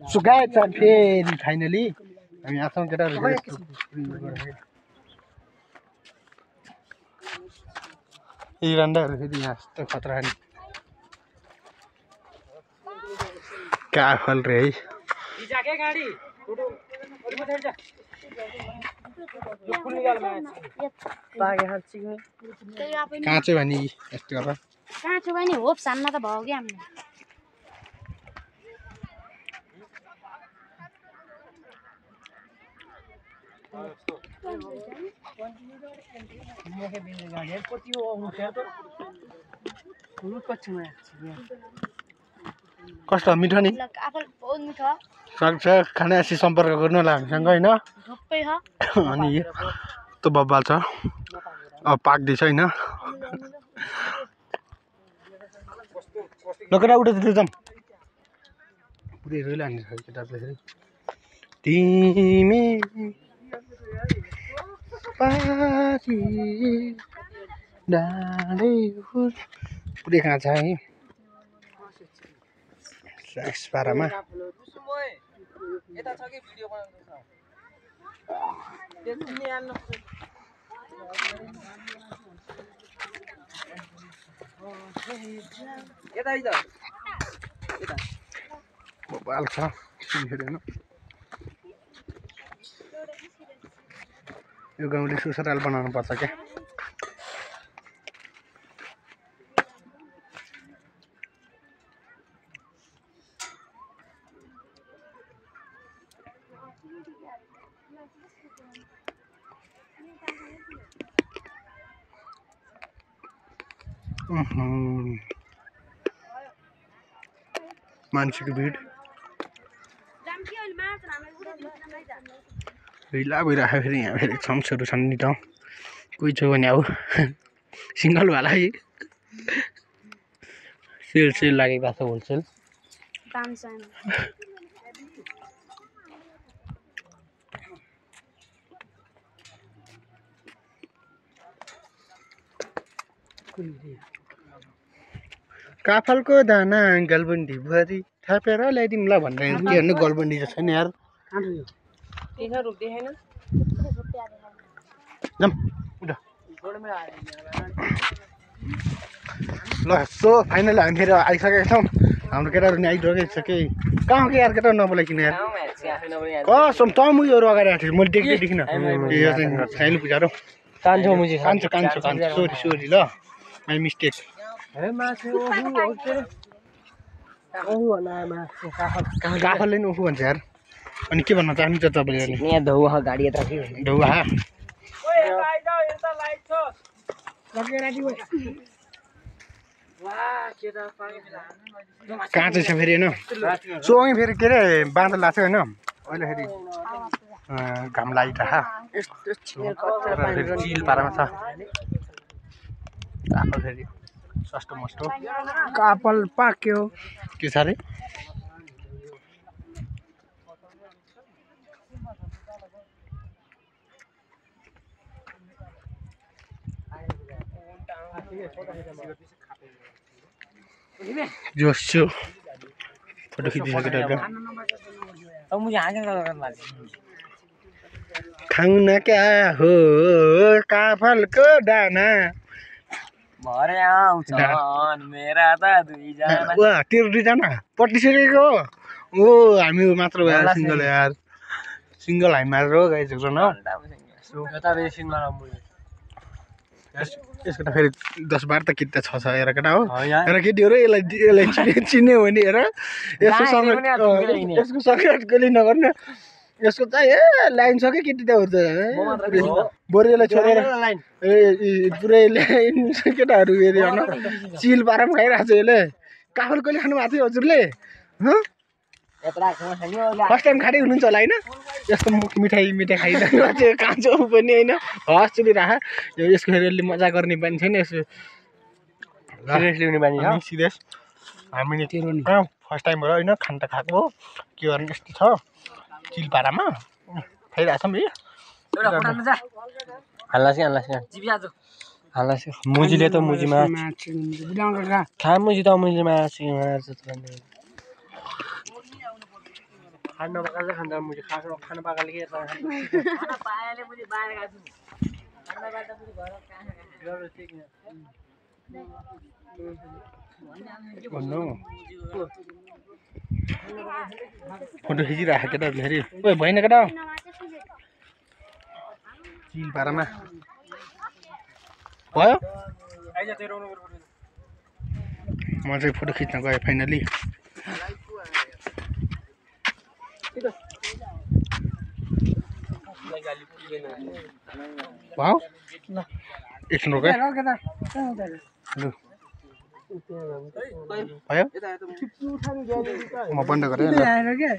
so guys फेरि finally हामी आछौँ केटाहरु यी रन्डाहरु फेरि यहाँ यस्तो खतरा नि काफल रे है काँचो भने यस्तो गर काँचो भने होप सान्न त भयो क्या हामीले कस्तो मिठो नि आफल बहुत मिठो सक्छ खानासी सम्पर्क गर्नु होला हामीसँग हैन धप्पै छ अनि त्यो बब्बाल छ अब पाक्दैछ हैन नकरा उठे त्यो जाम पुरै रोइला नि केटाहरुले फेरि तिमी पारी डाँडै पुरै कहाँ छ है सेक्स पारामा यता छ कि भिडियो बनाउँदै छ त्यसले हाल्नु यता आइज यता मोबाइल छ हेर्नु यो गाउँले सुसराल बनाउनु पर्छ के मान्छेको भिड भिला भइरहेको फेरि यहाँ फेरि सम्सहरू छन् नि त कोही छ भने अब सिङ्गल वाला है सेल लागेको छ होलसेल काफलको दाना गलबन्दी भरि थापेर ल्याइदिउँला भन्दै के हेर्नु गलबन्दी चाहिँ छैन यार जाम उठ ल सो फाइनल हामी फेरि आइसकेका छौँ हाम्रो केटाहरू नि आइसकेको छ कि कहाँ हो कि यार केटा नबोलाइकिन यार कसम त मुजीहरू अगाडि आएको थियो मैले देख्दिनँ यो चाहिँ साइलो पुजारो कान्छो सोरी ल माई मिस्टेक काफलले नि ओखु भन्छ यार अनि के भन्न चाहनुहुन्छ तपाईँले यहाँ धौहा गाडी यता धौहा काँचो छ फेरि होइन सो अघि फेरि के अरे बाँदर लाग्छ होइन अहिले फेरि घाम लागिरहेको चिल पारामा छ काफल फेरि सस्तो मस्तो काफल पाक्यो के छ अरे जोसो फोटो खिचिसकेर खाउन क्या हो काफलको दाना भरे आउँछन् मेरा त दुईजना वा तेरो दुईजना पटिसकेको ओ हामी मात्र यार सिंगल यार सिंगल हामी मात्र हो गाइस न यसको त फेरि 10-12 त किता छ हेर केटा हो हेर केटी हो र यसलाई चिन्यो भने हेर यसको सकेट गली नगर्ने यसको चाहिँ लाइन छ कि केटी त्यहाँ बोरीलाई छोडेर पुरै लाइन केटाहरू फेरि होइन चिल पारामा खाइरहेको छ यसले काफल कहिले खानु भएको थियो हजुरले फर्स्ट टाइम खाँदै हुनुहुन्छ होला होइन यस्तो मिठाई खाइरहनु चाहिँ काँचो पनि होइन हस चुलिरह यसको फेरि यसले मजा गर्ने बानी छैन यसो सिरियसली हुने बानी हो सिरियस हामीले त्यो फर्स्ट टाइम हो होइन खान त खाएको हो के गर्नु यस्तो छ चिल पारामा खाइरहेको छौँ मुजीले त मुजीमा खा मुजी त मुजीमा खाना पाकाले खाँदा मुझे खाना पाकाले के खाना पाएले पनि बाहिर गएको छु खाना बाटा पनि घर भन्नु फोटो खिचिरहेको केटा फेरि ओइ भएन केटा चिल पारामा भयो म चाहिँ फोटो खिच्न गएँ फाइनली भयो एकछिन रोक है भयो म बन्द गरेँ